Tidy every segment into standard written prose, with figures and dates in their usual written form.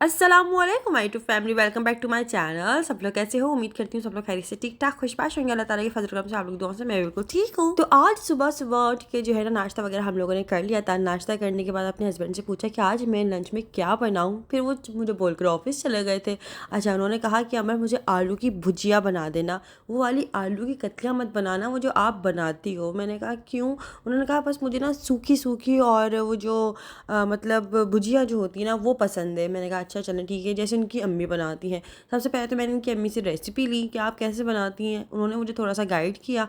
अस्सलामुअलैकुम my to family, welcome back to my channel. सब लोग कैसे हो? उम्मीद करती हूँ सब लोग खैरियत से ठीक ठाक खुशबाश होंगे। अल्लाह ताला की फजल करम से आप लोग दुआ से मैं बिल्कुल ठीक हूँ। तो आज सुबह सुबह उठ के जो है ना नाश्ता वगैरह हम लोगों ने कर लिया था। नाश्ता करने के बाद अपने हस्बैंड से पूछा कि आज मैं लंच में क्या बनाऊँ। फिर वो मुझे बोलकर ऑफिस चले गए थे। अच्छा, उन्होंने कहा कि अमर मुझे आलू की भुजिया बना देना, वो वाली आलू की कतलियाँ मत बनाना वो जो आप बनाती हो। मैंने कहा क्यों? उन्होंने कहा बस मुझे ना सूखी सूखी और वो जो मतलब भुजिया जो होती है ना वो पसंद है। मैंने कहा अच्छा चलें ठीक है, जैसे उनकी अम्मी बनाती हैं। सबसे पहले तो मैंने उनकी अम्मी से रेसिपी ली कि आप कैसे बनाती हैं। उन्होंने मुझे थोड़ा सा गाइड किया।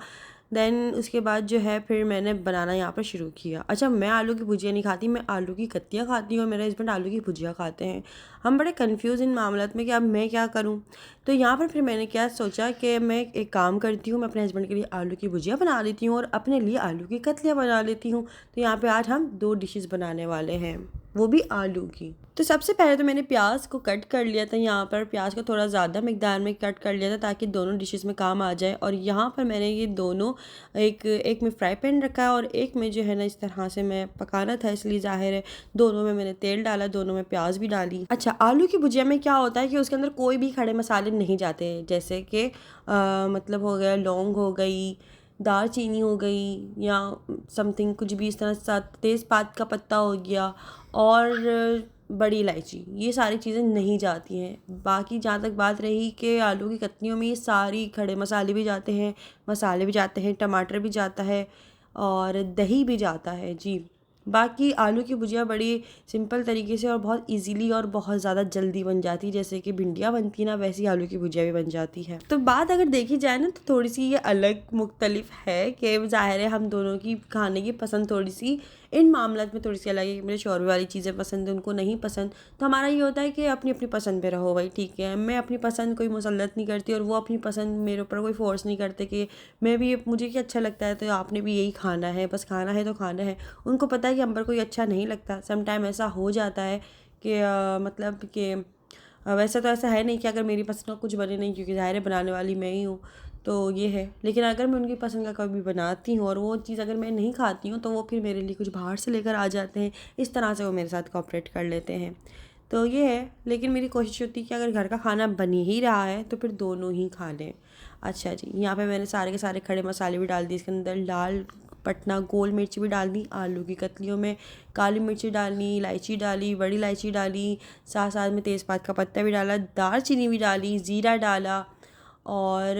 देन उसके बाद जो है फिर मैंने बनाना यहाँ पर शुरू किया। अच्छा, मैं आलू की भुजिया नहीं खाती, मैं आलू की कत्तियाँ खाती हूँ और मेरे हस्बैंड आलू की भुजिया खाते हैं। हम बड़े कन्फ्यूज़ इन मामलों में कि अब मैं क्या करूँ। तो यहाँ पर फिर मैंने क्या सोचा कि मैं एक काम करती हूँ, मैं अपने हस्बैंड के लिए आलू की भुजिया बना लेती हूँ और अपने लिए आलू की कतलियाँ बना लेती हूँ। तो यहाँ पे आज हम 2 डिशेस बनाने वाले हैं, वो भी आलू की। तो सबसे पहले तो मैंने प्याज को कट कर लिया था। यहाँ पर प्याज को थोड़ा ज़्यादा मिकदार में कट कर लिया था ताकि दोनों डिशेस में काम आ जाए। और यहाँ पर मैंने ये दोनों एक में फ्राई पैन रखा है और एक में जो है ना इस तरह से मैं पकाना था, इसलिए ज़ाहिर है दोनों में मैंने तेल डाला, दोनों में प्याज भी डाली। अच्छा, आलू की भुजिया में क्या होता है कि उसके अंदर कोई भी खड़े मसाले नहीं जाते, जैसे कि मतलब हो गया लौंग हो गई, दालचीनी हो गई या समथिंग कुछ भी इस तरह सा, तेज़पात का पत्ता हो गया और बड़ी इलायची, ये सारी चीज़ें नहीं जाती हैं। बाकी जहाँ तक बात रही कि आलू की कतलियों में ये सारी खड़े मसाले भी जाते हैं, मसाले भी जाते हैं, टमाटर भी जाता है और दही भी जाता है जी। बाकी आलू की भुजिया बड़ी सिंपल तरीके से और बहुत इजीली और बहुत ज़्यादा जल्दी बन जाती है। जैसे कि भिंडियाँ बनती ना, वैसी आलू की भुजिया भी बन जाती है। तो बात अगर देखी जाए ना तो थोड़ी सी ये अलग मुख्तलिफ है कि ज़ाहिर है हम दोनों की खाने की पसंद थोड़ी सी इन मामलों में थोड़ी सी अलग है। मुझे शोरबे वाली चीज़ें पसंद है, उनको नहीं पसंद। तो हमारा ये होता है कि अपनी अपनी पसंद पे रहो भाई, ठीक है। मैं अपनी पसंद कोई मुसल्लत नहीं करती और वो अपनी पसंद मेरे ऊपर कोई फोर्स नहीं करते कि मैं भी मुझे क्या अच्छा लगता है तो आपने भी यही खाना है, बस खाना है तो खाना है। उनको पता है कि हम पर कोई अच्छा नहीं लगता। सम टाइम ऐसा हो जाता है कि मतलब कि वैसे तो ऐसा है नहीं कि अगर मेरी पसंद का कुछ बने नहीं, क्योंकि ज़ाहिर है बनाने वाली मैं ही हूँ, तो ये है। लेकिन अगर मैं उनकी पसंद का कभी बनाती हूँ और वो चीज़ अगर मैं नहीं खाती हूँ तो वो फिर मेरे लिए कुछ बाहर से लेकर आ जाते हैं। इस तरह से वो मेरे साथ कोऑपरेट कर लेते हैं। तो ये है, लेकिन मेरी कोशिश होती है कि अगर घर का खाना बन ही रहा है तो फिर दोनों ही खा लें। अच्छा जी, यहाँ पे मैंने सारे के सारे खड़े मसाले भी डाल दिए। इसके अंदर लाल पटना गोल मिर्च भी डाल दी, आलू की कतलियों में काली मिर्ची डालनी, इलायची डाली, बड़ी इलायची डाली, साथ साथ में तेज़पात का पत्ता भी डाला, दालचीनी भी डाली, ज़ीरा डाला और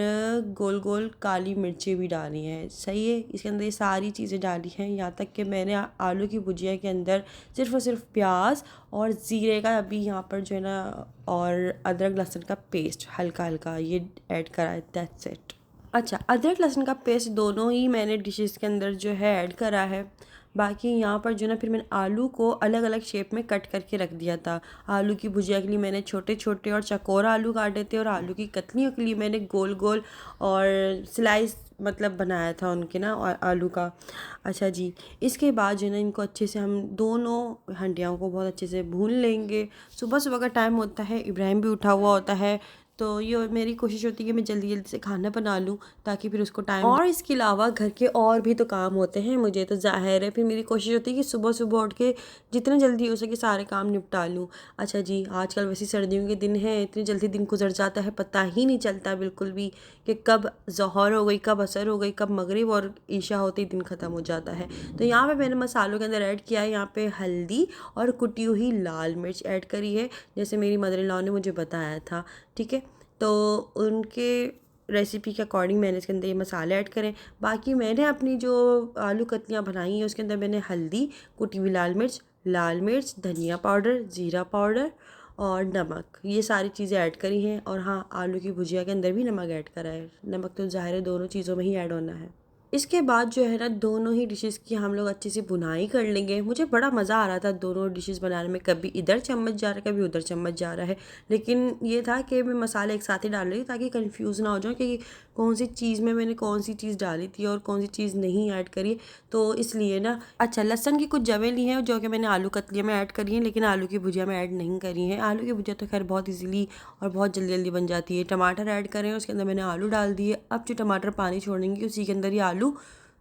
गोल गोल काली मिर्ची भी डाली हैं। सही है, इसके अंदर ये सारी चीज़ें डाली हैं। यहाँ तक कि मैंने आलू की भुजिया के अंदर सिर्फ़ और सिर्फ प्याज और ज़ीरे का अभी यहाँ पर जो है ना और अदरक लहसुन का पेस्ट हल्का हल्का ये ऐड करा है, दैट्स इट। अच्छा, अदरक लहसुन का पेस्ट दोनों ही मैंने डिशेस के अंदर जो है ऐड करा है। बाकी यहाँ पर जो ना फिर मैंने आलू को अलग अलग शेप में कट करके रख दिया था। आलू की भुजिया के लिए मैंने छोटे छोटे और चकोर आलू काटे थे और आलू की कतलियों के लिए मैंने गोल गोल और स्लाइस मतलब बनाया था उनके ना और आलू का। अच्छा जी, इसके बाद जो है ना इनको अच्छे से हम दोनों हंडियों को बहुत अच्छे से भून लेंगे। सुबह सुबह का टाइम होता है, इब्राहिम भी उठा हुआ होता है, तो ये मेरी कोशिश होती है कि मैं जल्दी जल्दी से खाना बना लूँ ताकि फिर उसको टाइम। और इसके अलावा घर के और भी तो काम होते हैं मुझे, तो ज़ाहिर है फिर मेरी कोशिश होती है कि सुबह सुबह उठ के जितना जल्दी हो सके सारे काम निपटा लूँ। अच्छा जी, आजकल वैसे सर्दियों के दिन हैं, इतनी जल्दी दिन गुजर जाता है पता ही नहीं चलता बिल्कुल भी कि कब ज़ोहर हो गई, कब असर हो गई, कब मगरिब और ईशा होते ही दिन ख़त्म हो जाता है। तो यहाँ पे मैंने मसालों के अंदर ऐड किया है, यहाँ पे हल्दी और कुटी हुई लाल मिर्च ऐड करी है, जैसे मेरी मदर इन लॉ ने मुझे बताया था, ठीक है। तो उनके रेसिपी के अकॉर्डिंग मैंने इसके अंदर ये मसाले ऐड करें। बाकी मैंने अपनी जो आलू कतलियाँ बनाई हैं उसके अंदर मैंने हल्दी, कुटी हुई लाल मिर्च, धनिया पाउडर, ज़ीरा पाउडर और नमक, ये सारी चीज़ें ऐड करी हैं। और हाँ, आलू की भुजिया के अंदर भी नमक ऐड करा है। नमक तो ज़ाहिर है दोनों चीज़ों में ही ऐड होना है। इसके बाद जो है ना दोनों ही डिशेस की हम लोग अच्छे से भुनाई कर लेंगे। मुझे बड़ा मज़ा आ रहा था दोनों डिशेस बनाने में, कभी इधर चम्मच जा रहा है कभी उधर चम्मच जा रहा है, लेकिन ये था कि मैं मसाले एक साथ ही डाल रही थी ताकि कंफ्यूज ना हो जाऊँ कि कौन सी चीज़ में मैंने कौन सी चीज़ डाली थी और कौन सी चीज़ नहीं ऐड करी, तो इसलिए ना। अच्छा, लहसन की कुछ जवें ली हैं जो कि मैंने आलू कतलियों में ऐड करी हैं, लेकिन आलू की भुजिया में ऐड नहीं करी हैं। आलू की भुजिया तो खैर बहुत ईजीली और बहुत जल्दी जल्दी बन जाती है। टमाटर ऐड करें, उसके अंदर मैंने आलू डाल दिए। अब जो टमाटर पानी छोड़ेंगे उसी के अंदर ही आलू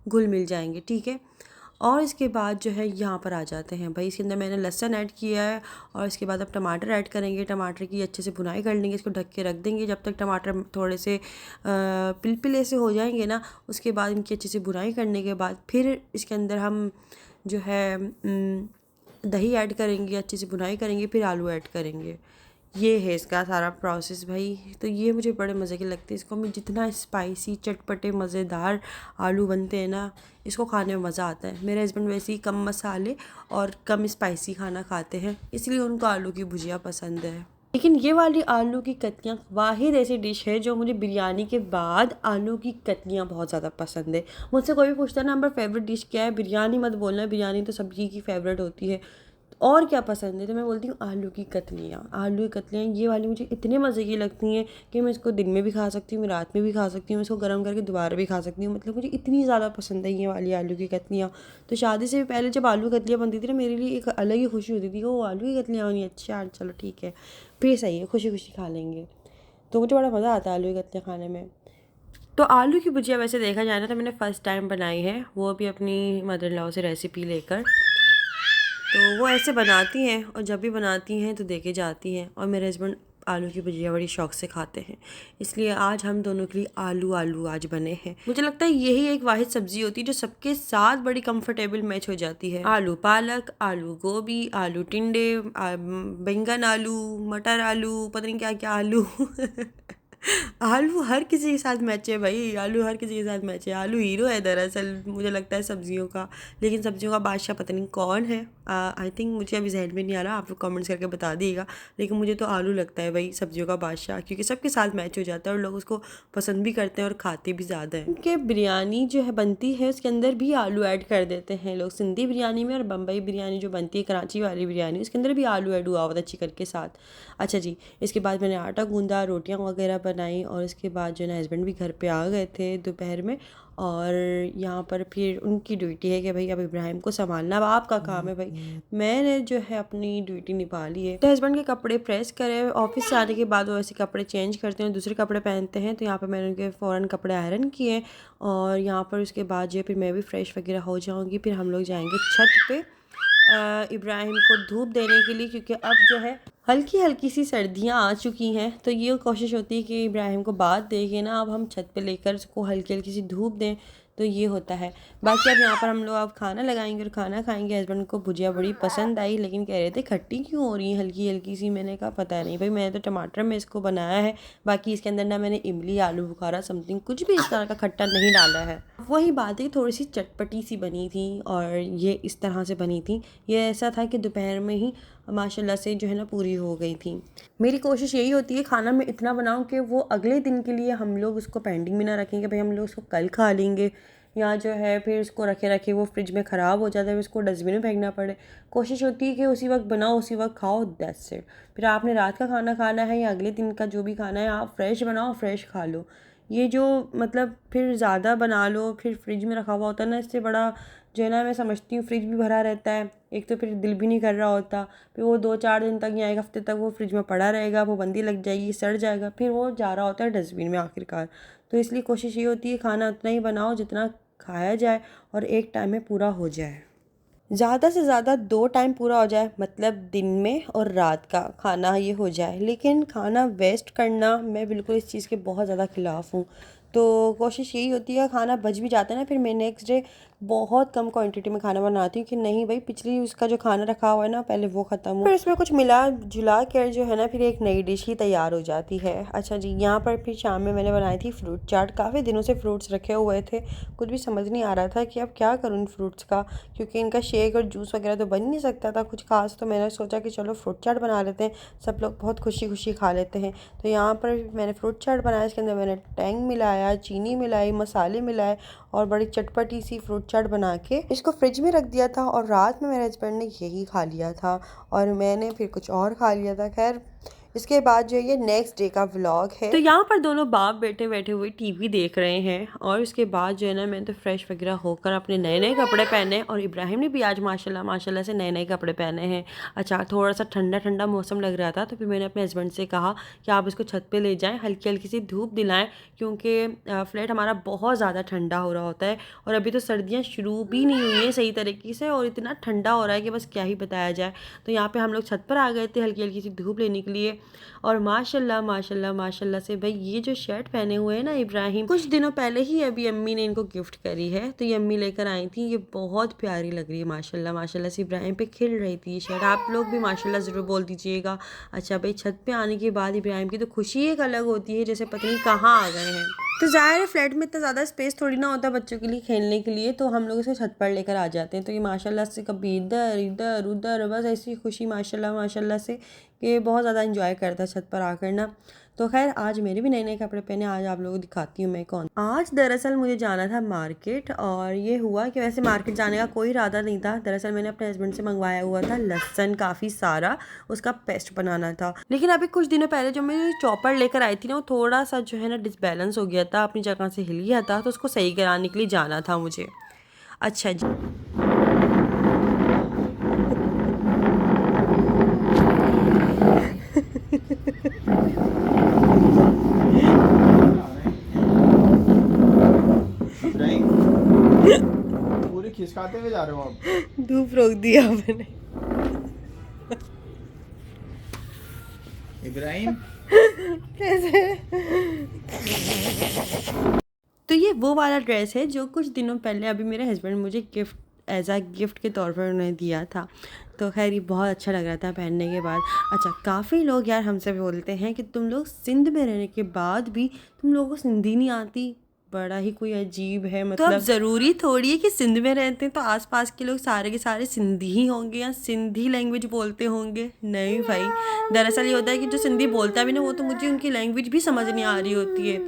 घुल मिल जाएंगे, ठीक है। और इसके बाद जो है यहाँ पर आ जाते हैं भाई, इसके अंदर मैंने लहसुन ऐड किया है और इसके बाद अब टमाटर ऐड करेंगे। टमाटर की अच्छे से भुनाई कर लेंगे, इसको ढक के रख देंगे जब तक टमाटर थोड़े से पिलपिले से हो जाएंगे ना। उसके बाद इनकी अच्छे से भुनाई करने के बाद फिर इसके अंदर हम जो है दही ऐड करेंगे, अच्छे से भुनाई करेंगे, फिर आलू ऐड करेंगे। ये है इसका सारा प्रोसेस भाई। तो ये मुझे बड़े मज़े के लगते हैं। इसको मैं जितना स्पाइसी चटपटे मज़ेदार आलू बनते हैं ना, इसको खाने में मज़ा आता है। मेरे हस्बैंड वैसे ही कम मसाले और कम स्पाइसी खाना खाते हैं, इसलिए उनको आलू की भुजिया पसंद है। लेकिन ये वाली आलू की कतलियाँ वाहिद ऐसी डिश है जो मुझे बिरयानी के बाद आलू की कतलियाँ बहुत ज़्यादा पसंद है। मुझसे कोई भी पूछता है ना हमारा फेवरेट डिश क्या है, बिरयानी मत बोलना, बिरयानी तो सब्जी की फेवरेट होती है, और क्या पसंद है, तो मैं बोलती हूँ आलू की कतलियाँ। आलू की कतलियाँ ये वाली मुझे इतने मज़े की लगती हैं कि मैं इसको दिन में भी खा सकती हूँ, मैं रात में भी खा सकती हूँ, मैं इसको गर्म करके दोबारा भी खा सकती हूँ। मतलब मुझे इतनी ज़्यादा पसंद है ये वाली आलू की कतलियाँ। तो शादी से भी पहले जब आलू की कतलियाँ बनती थी ना, मेरे लिए एक अलग ही खुशी होती थी, वो आलू की कतलियाँ बनी, अच्छा चलो ठीक है, फिर सही है, खुशी खुशी खा लेंगे। तो मुझे बड़ा मज़ा आता है आलू की कतलियाँ खाने में। तो आलू की भुजिया वैसे देखा जाए ना तो मैंने फ़र्स्ट टाइम बनाई है, वो भी अपनी मदर इन लॉ से रेसिपी लेकर। तो वो ऐसे बनाती हैं और जब भी बनाती हैं तो देके जाती हैं, और मेरे हस्बैंड आलू की भुजिया बड़ी शौक से खाते हैं, इसलिए आज हम दोनों के लिए आलू आलू आज बने हैं। मुझे लगता है यही एक वाहिद सब्जी होती है जो सबके साथ बड़ी कंफर्टेबल मैच हो जाती है। आलू पालक, आलू गोभी, आलू टिंडे, बैंगन आलू, मटर आलू, पता नहीं क्या क्या आलू आलू हर किसी के साथ मैच है भाई, आलू हर किसी के साथ मैच है। आलू हीरो है दरअसल मुझे लगता है सब्जियों का, लेकिन सब्जियों का बादशाह पता नहीं कौन है। आई थिंक मुझे अभी जहन में नहीं आ रहा, आप लोग कमेंट्स करके बता दीजिएगा, लेकिन मुझे तो आलू लगता है भाई सब्जियों का बादशाह, क्योंकि सबके साथ मैच हो जाता है और लोग उसको पसंद भी करते हैं और खाते भी ज़्यादा हैं। क्योंकि बिरयानी जो है बनती है उसके अंदर भी आलू ऐड कर देते हैं लोग, सिंधी बिरयानी में और बम्बई बिरयानी जो बनती है कराची वाली बिरयानी, उसके अंदर भी आलू ऐड हुआ होता है चिकन के साथ। अच्छा जी, इसके बाद मैंने आटा गूंदा, रोटियां वगैरह बनाई, और इसके बाद जो है हस्बैंड भी घर पे आ गए थे दोपहर में, और यहाँ पर फिर उनकी ड्यूटी है कि भाई अब इब्राहिम को संभालना अब आपका काम है भाई। मैंने जो है अपनी ड्यूटी निभा ली है। तो हस्बैंड के कपड़े प्रेस करे, ऑफिस से आने के बाद वो ऐसे कपड़े चेंज करते हैं, दूसरे कपड़े पहनते हैं, तो यहाँ पर मैंने उनके फ़ौरन कपड़े आयरन किए, और यहाँ पर उसके बाद जो है फिर मैं भी फ्रेश वगैरह हो जाऊँगी। फिर हम लोग जाएँगे छत पे इब्राहिम को धूप देने के लिए, क्योंकि अब जो है हल्की हल्की सी सर्दियाँ आ चुकी हैं, तो ये कोशिश होती है कि इब्राहिम को बाद दे के ना अब हम छत पे लेकर उसको हल्की हल्की सी धूप दें, तो ये होता है। बाकी अब यहाँ पर हम लोग अब खाना लगाएंगे और खाना खाएंगे। हस्बैंड को भुजिया बड़ी पसंद आई, लेकिन कह रहे थे खट्टी क्यों हो रही है हल्की हल्की सी, मैंने कहा पता नहीं भाई, मैंने तो टमाटर में इसको बनाया है, बाकी इसके अंदर ना मैंने इमली आलू बुखारा समथिंग कुछ भी इस तरह का खट्टा नहीं डाला है। वही बात है, थोड़ी सी चटपटी सी बनी थी और ये इस तरह से बनी थी। ये ऐसा था कि दोपहर में ही माशाल्लाह से जो है ना पूरी हो गई थी। मेरी कोशिश यही होती है खाना मैं इतना बनाऊं कि वो अगले दिन के लिए हम लोग उसको पेंडिंग में ना रखें कि भाई हम लोग उसको कल खा लेंगे, या जो है फिर उसको रखे रखे वो फ्रिज में ख़राब हो जाता है, उसको डस्टबिन में फेंकना पड़े। कोशिश होती है कि उसी वक्त बनाओ उसी वक्त खाओ, दैट्स इट। फिर आपने रात का खाना खाना है या अगले दिन का जो भी खाना है, आप फ्रेश बनाओ फ्रेश खा लो। ये जो मतलब फिर ज़्यादा बना लो फिर फ्रिज में रखा हुआ होता है ना, इससे बड़ा जो है ना मैं समझती हूँ फ्रिज भी भरा रहता है, एक तो फिर दिल भी नहीं कर रहा होता, फिर वो 2-4 दिन तक या एक हफ्ते तक वो फ्रिज में पड़ा रहेगा, वो बंदी लग जाएगी, सड़ जाएगा, फिर वो जा रहा होता है डस्टबिन में आखिरकार। तो इसलिए कोशिश ये होती है खाना उतना ही बनाओ जितना खाया जाए और एक टाइम में पूरा हो जाए। ज़्यादा से ज़्यादा 2 टाइम पूरा हो जाए, मतलब दिन में और रात का खाना ये हो जाए, लेकिन खाना वेस्ट करना मैं बिल्कुल इस चीज़ के बहुत ज़्यादा ख़िलाफ़ हूँ। तो कोशिश यही होती है खाना बच भी जाता है ना, फिर मैं नेक्स्ट डे बहुत कम क्वांटिटी में खाना बनाती हूँ कि नहीं भाई पिछली उसका जो खाना रखा हुआ है ना पहले वो ख़त्म हो, फिर इसमें कुछ मिला जुला कर जो है ना फिर एक नई डिश ही तैयार हो जाती है। अच्छा जी, यहाँ पर फिर शाम में मैंने बनाई थी फ्रूट चाट। काफ़ी दिनों से फ्रूट्स रखे हुए थे, कुछ भी समझ नहीं आ रहा था कि अब क्या करूँ इन फ्रूट्स का, क्योंकि इनका शेक और जूस वगैरह तो बन नहीं सकता था कुछ खास। तो मैंने सोचा कि चलो फ्रूट चाट बना लेते हैं, सब लोग बहुत खुशी खुशी खा लेते हैं। तो यहाँ पर मैंने फ्रूट चाट बनाया, इसके अंदर मैंने टैंग मिलाया, चीनी मिलाई, मसाले मिलाए और बड़ी चटपटी सी फ्रूट चाट बना के इसको फ्रिज में रख दिया था, और रात में मेरे हस्बैंड ने यही खा लिया था और मैंने फिर कुछ और खा लिया था। खैर इसके बाद जो ये नेक्स्ट डे का व्लॉग है। तो यहाँ पर दोनों बाप बेटे बैठे हुए टीवी देख रहे हैं और उसके बाद जो है ना मैंने तो फ्रेश वगैरह होकर अपने नए नए कपड़े पहने और इब्राहिम ने भी आज माशाल्लाह माशाल्लाह से नए नए कपड़े पहने हैं। अच्छा थोड़ा सा ठंडा ठंडा मौसम लग रहा था तो फिर मैंने अपने हस्बैंड से कहा कि आप इसको छत पर ले जाएँ, हल्की हल्की सी धूप दिलाएँ, क्योंकि फ्लैट हमारा बहुत ज़्यादा ठंडा हो रहा होता है और अभी तो सर्दियाँ शुरू भी नहीं हुई हैं सही तरीके से और इतना ठंडा हो रहा है कि बस क्या ही बताया जाए। तो यहाँ पे हम लोग छत पर आ गए थे हल्की हल्की सी धूप लेने के लिए और माशाल्लाह माशाल्लाह माशाल्लाह से भाई ये जो शर्ट पहने हुए हैं ना इब्राहिम, कुछ दिनों पहले ही अभी अम्मी ने इनको गिफ्ट करी है, तो ये अम्मी लेकर आई थी। ये बहुत प्यारी लग रही है माशाल्लाह माशाल्लाह से, इब्राहिम पे खिल रही थी ये शर्ट। आप लोग भी माशाल्लाह ज़रूर बोल दीजिएगा। अच्छा भाई छत पे आने के बाद इब्राहिम की तो खुशी एक अलग होती है, जैसे पता नहीं कहाँ आ गए हैं। तो ज़ाहिर है फ्लैट में इतना ज़्यादा स्पेस थोड़ी ना होता बच्चों के लिए खेलने के लिए, तो हम लोग इसे छत पर लेकर आ जाते हैं। तो ये माशाल्लाह से कभी इधर इधर उधर बस ऐसी खुशी माशाल्लाह माशाल्लाह से कि बहुत ज़्यादा इंजॉय करता है छत पर आकर ना। तो खैर आज मेरे भी नए नए कपड़े पहने, आज आप लोगों को दिखाती हूँ मैं कौन। आज दरअसल मुझे जाना था मार्केट और ये हुआ कि वैसे मार्केट जाने का कोई इरादा नहीं था। दरअसल मैंने अपने हस्बैंड से मंगवाया हुआ था लहसुन काफ़ी सारा, उसका पेस्ट बनाना था। लेकिन अभी कुछ दिनों पहले जो मैं चॉपर लेकर आई थी ना वो थोड़ा सा जो है ना डिसबैलेंस हो गया था, अपनी जगह से हिल गया था, तो उसको सही कराने के लिए जाना था मुझे। अच्छा जी पूरी खिसकाते हुए जा रहे हो आप। धूप रोक दिया आपने। इब्राहिम कैसे? तो ये वो वाला ड्रेस है जो कुछ दिनों पहले अभी मेरे हस्बैंड मुझे गिफ्ट एज अ गिफ्ट के तौर पर उन्होंने दिया था। तो खैर ये बहुत अच्छा लग रहा था पहनने के बाद। अच्छा काफ़ी लोग यार हमसे बोलते हैं कि तुम लोग सिंध में रहने के बाद भी तुम लोगों को सिंधी नहीं आती, बड़ा ही कोई अजीब है। मतलब तो अब ज़रूरी थोड़ी है कि सिंध में रहते हैं तो आसपास के लोग सारे के सारे सिंधी ही होंगे या सिंधी लैंग्वेज बोलते होंगे। नहीं भाई, दरअसल ये होता है कि जो सिंधी बोलता भी ना वो तो मुझे उनकी लैंग्वेज भी समझ नहीं आ रही होती है,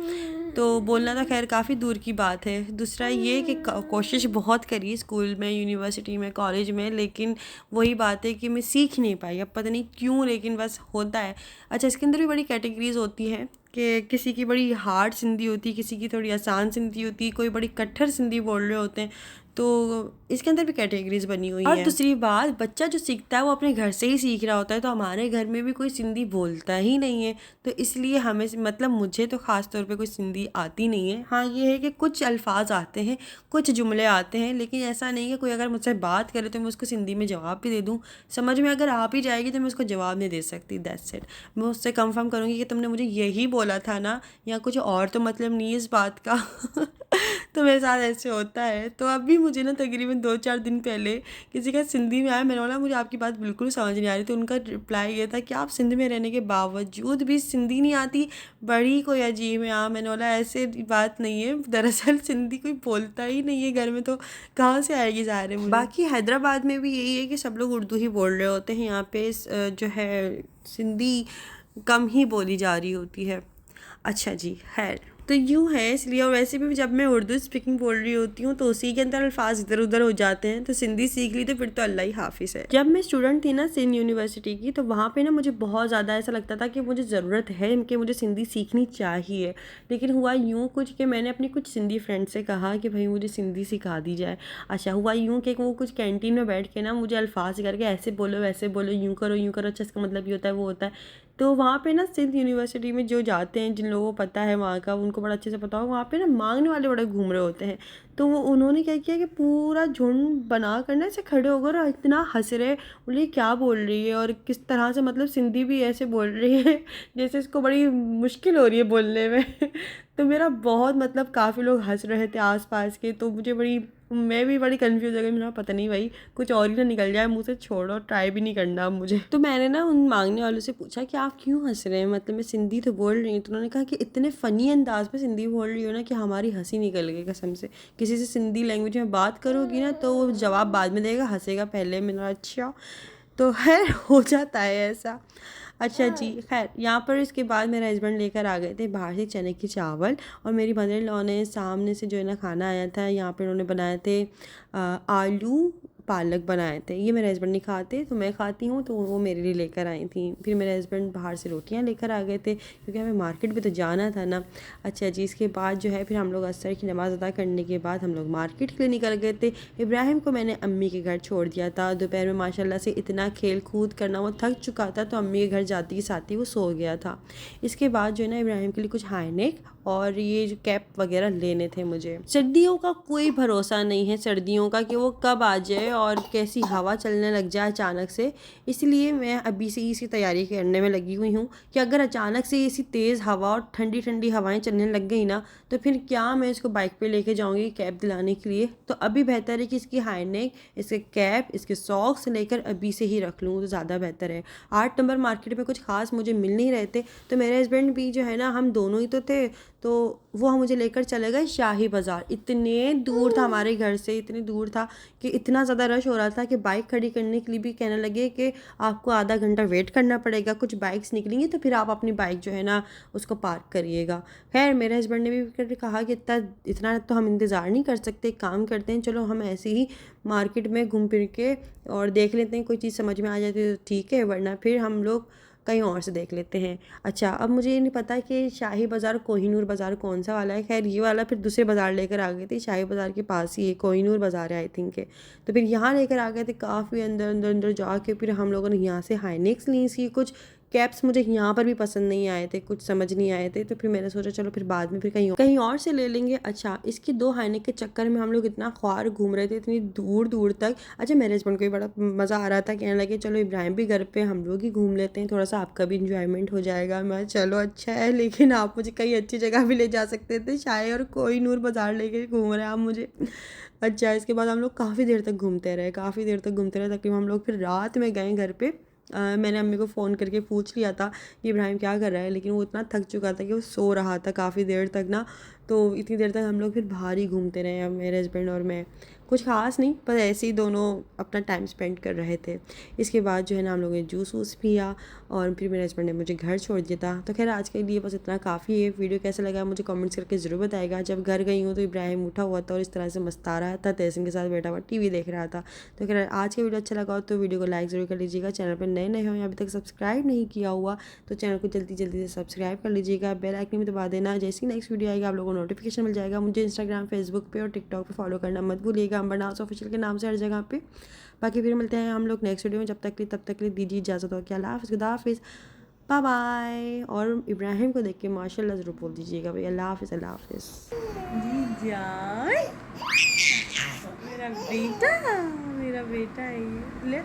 तो बोलना तो खैर काफ़ी दूर की बात है। दूसरा ये कि कोशिश बहुत करी स्कूल में, यूनिवर्सिटी में, कॉलेज में, लेकिन वही बात है कि मैं सीख नहीं पाई। अब पता नहीं क्यों, लेकिन बस होता है। अच्छा इसके अंदर भी बड़ी कैटेगरीज होती हैं कि किसी की बड़ी हार्ड सिंधी होती है, किसी की थोड़ी आसान सिंधी होती है, कोई बड़ी कट्टर सिंधी बोल रहे होते हैं, तो इसके अंदर भी कैटेगरीज बनी हुई हैं। और दूसरी बात, बच्चा जो सीखता है वो अपने घर से ही सीख रहा होता है, तो हमारे घर में भी कोई सिंधी बोलता ही नहीं है, तो इसलिए हमें मतलब मुझे तो ख़ास तौर पे कोई सिंधी आती नहीं है। हाँ ये है कि कुछ अल्फाज आते हैं, कुछ जुमले आते हैं, लेकिन ऐसा नहीं है कोई अगर मुझसे बात करे तो मैं उसको सिंधी में जवाब भी दे दूँ। समझ में अगर आ भी जाएगी तो मैं उसको जवाब नहीं दे सकती, दैट्स इट। मैं उससे कंफर्म करूँगी कि तुमने मुझे यही बोला था ना, या कुछ और तो मतलब नहीं है इस बात का। तो मेरे साथ ऐसे होता है। तो अभी मुझे ना तकरीबन 2-4 दिन पहले किसी का सिंधी में आया, मैंने बोला मुझे आपकी बात बिल्कुल समझ नहीं आ रही, तो उनका रिप्लाई ये था कि आप सिंध में रहने के बावजूद भी सिंधी नहीं आती, बड़ी कोई अजीब है। हाँ मैंने बोला ऐसे बात नहीं है, दरअसल सिंधी कोई बोलता ही नहीं है घर में, तो कहाँ से आएगी ज़ाहिर है मुझे। बाकी हैदराबाद में भी यही है कि सब लोग उर्दू ही बोल रहे होते हैं, यहाँ पे जो है सिंधी कम ही बोली जा रही होती है। अच्छा जी खैर तो यूँ है इसलिए, और वैसे भी जब मैं उर्दू स्पीकिंग बोल रही होती हूँ तो उसी के अंदर अल्फाज इधर उधर हो जाते हैं, तो सिंधी सीख ली तो फिर तो अल्लाह ही हाफिज़ है। जब मैं स्टूडेंट थी ना सिंध यूनिवर्सिटी की, तो वहाँ पे ना मुझे बहुत ज़्यादा ऐसा लगता था कि मुझे ज़रूरत है कि मुझे सिंधी सीखनी चाहिए, लेकिन हुआ यूँ कुछ कि मैंने अपनी कुछ सिंधी फ्रेंड से कहा कि भाई मुझे सिंधी सिखा दी जाए। अच्छा हुआ यूँ कि वो कुछ कैंटीन में बैठ के ना मुझे अल्फाज करके ऐसे बोलो वैसे बोलो, यूँ करो, अच्छा इसका मतलब ये होता है वो होता है। तो वहाँ पे ना सिंध यूनिवर्सिटी में जो जाते हैं, जिन लोगों को पता है वहाँ का, उनको बड़ा अच्छे से पता होगा, वहाँ पे ना मांगने वाले बड़े घूम रहे होते हैं। तो वो उन्होंने क्या किया कि पूरा झुंड बना कर ना ऐसे खड़े होकर और इतना हंस रहे, बोले क्या बोल रही है और किस तरह से मतलब सिंधी भी ऐसे बोल रही है जैसे इसको बड़ी मुश्किल हो रही है बोलने में। तो मेरा बहुत मतलब काफ़ी लोग हंस रहे थे आसपास के, तो मैं भी बड़ी कंफ्यूज हो गई। मेरा पता नहीं भाई कुछ और ही ना निकल जाए मुँह से, छोड़ो ट्राई भी नहीं करना अब मुझे। तो मैंने ना उन मांगने वालों से पूछा कि आप क्यों हंस रहे हैं, मतलब मैं सिंधी तो बोल रही हूँ। तो उन्होंने कहा कि इतने फ़नी अंदाज में सिंधी बोल रही हो ना कि हमारी हंसी निकल गई कसम से। किसी से सिंधी लैंग्वेज में बात करोगी ना तो वो जवाब बाद में देगा, हंसेगा पहले। मैंने अच्छा तो खैर हो जाता है ऐसा। अच्छा जी खैर यहाँ पर इसके बाद मेरा हस्बैंड लेकर आ गए थे बाहर से चने की चावल, और मेरी मदर इन लॉ ने सामने से जो है ना खाना आया था, यहाँ पर उन्होंने बनाए थे आलू पालक बनाए थे। ये मेरे हस्बैंड नहीं खाते तो मैं खाती हूँ, तो वो मेरे लिए लेकर आई थी। फिर मेरे हस्बैंड बाहर से रोटियाँ लेकर आ गए थे क्योंकि हमें मार्केट भी तो जाना था ना। अच्छा जी, इसके बाद जो है फिर हम लोग असर की नमाज़ अदा करने के बाद हम लोग मार्केट के लिए निकल गए थे। इब्राहिम को मैंने अम्मी के घर छोड़ दिया था। दोपहर में माशाल्लाह से इतना खेल कूद करना, वो थक चुका था, तो अम्मी के घर जाते के साथ ही वो सो गया था। इसके बाद जो है ना इब्राहिम के लिए कुछ हाई नेक और ये जो कैप वगैरह लेने थे मुझे। सर्दियों का कोई भरोसा नहीं है, सर्दियों का कि वो कब आ जाए और कैसी हवा चलने लग जाए अचानक से। इसलिए मैं अभी से ही इसकी तैयारी करने में लगी हुई हूँ कि अगर अचानक से ऐसी तेज़ हवा और ठंडी ठंडी हवाएं चलने लग गई ना, तो फिर क्या मैं इसको बाइक पे लेके जाऊँगी कैप दिलाने के लिए। तो अभी बेहतर है कि इसकी हाई नेक, इसके कैप, इसके सॉक्स लेकर अभी से ही रख लूँ तो ज़्यादा बेहतर है। 8 नंबर मार्केट में कुछ खास मुझे मिल नहीं रहे थे, तो मेरे हस्बैंड भी जो है ना, हम दोनों ही तो थे, तो वो मुझे लेकर चले गए शाही बाज़ार। इतने दूर था हमारे घर से, इतने दूर था कि इतना ज़्यादा रश हो रहा था कि बाइक खड़ी करने के लिए भी कहने लगे कि आपको आधा घंटा वेट करना पड़ेगा, कुछ बाइक्स निकलेंगी तो फिर आप अपनी बाइक जो है ना उसको पार्क करिएगा। खैर मेरे हस्बैंड ने भी कहा कि इतना तो हम इंतज़ार नहीं कर सकते, काम करते हैं, चलो हम ऐसे ही मार्केट में घूम फिर के और देख लेते हैं, कोई चीज़ समझ में आ जाती है तो ठीक है, वरना फिर हम लोग कहीं और से देख लेते हैं। अच्छा, अब मुझे ये नहीं पता कि शाही बाज़ार कोहिनूर बाज़ार कौन सा वाला है। खैर ये वाला फिर दूसरे बाज़ार लेकर आ गए थे, शाही बाज़ार के पास ही है, कोहिनूर बाज़ार है आई थिंक है। तो फिर यहाँ लेकर आ गए थे, काफ़ी अंदर अंदर अंदर जाके फिर हम लोगों ने यहाँ से हाई नेक्स ली। इसकी कुछ कैप्स मुझे यहाँ पर भी पसंद नहीं आए थे, कुछ समझ नहीं आए थे, तो फिर मैंने सोचा चलो फिर बाद में फिर कहीं और से ले लेंगे। अच्छा, इसकी 2 हाई नेक के चक्कर में हम लोग इतना ख्वार घूम रहे थे, इतनी दूर दूर तक। अच्छा, मेरे हस्बैंड को भी बड़ा मज़ा आ रहा था, कहने लगे चलो इब्राहिम भी घर पे, हम लोग ही घूम लेते हैं, थोड़ा सा आपका भी इंजॉयमेंट हो जाएगा। मैं चलो अच्छा है, लेकिन आप मुझे कई अच्छी जगह भी ले जा सकते थे, शाही और कोहिनूर बाज़ार लेके घूम रहे हैं आप मुझे। अच्छा, इसके बाद हम लोग काफ़ी देर तक घूमते रहे, तकरीबन हम लोग फिर रात में गए घर पे। मैंने अम्मी को फ़ोन करके पूछ लिया था कि इब्राहिम क्या कर रहा है, लेकिन वो इतना थक चुका था कि वो सो रहा था काफ़ी देर तक ना। तो इतनी देर तक हम लोग फिर बाहर ही घूमते रहे, अब मेरे हस्बैंड और मैं। कुछ ख़ास नहीं, पर ऐसे ही दोनों अपना टाइम स्पेंड कर रहे थे। इसके बाद जो है ना हम लोगों ने जूस वूस पिया और फिर मेरे हस्बैंड ने मुझे घर छोड़ दिया था। तो खैर आज के लिए बस इतना काफ़ी है। वीडियो कैसा लगा मुझे कमेंट्स करके ज़रूर बताएगा। जब घर गई हूँ तो इब्राहिम उठा हुआ था और इस तरह से मस्ता रहा था, तहसीन के साथ बैठा हुआ टीवी देख रहा था। तो खैर आज का वीडियो अच्छा लगा हो तो वीडियो को लाइक ज़रूर कर लीजिएगा। चैनल पर नए नए हो या अभी तक सब्सक्राइब नहीं किया हुआ तो चैनल को जल्दी जल्दी से सब्सक्राइब कर लीजिएगा। बेल आइकन में दबा देना, जैसे ही नेक्स्ट वीडियो आएगा आप लोगों को नोटिफिकेशन मिल जाएगा। मुझे इंस्टाग्राम, फेसबुक पे और टिकटॉक पे फॉलो करना मत भूलिएगा, अंबरनाज ऑफिशियल के नाम से हर जगह पे। बाकी फिर मिलते हैं हम लोग नेक्स्ट वीडियो में, तब तक के लिए दीजिए इजाज़त हो। क्या अल्लाह हाफ़िज़, खुदा हाफ़िज़, बाय बाय। और इब्राहिम को देख के माशाल्लाह ज़रूर बोल दीजिएगा भाई अल्लाह हाफ़िज़, अल्लाह हाफ़िज़। जी जान मेरा बेटा है ये, ले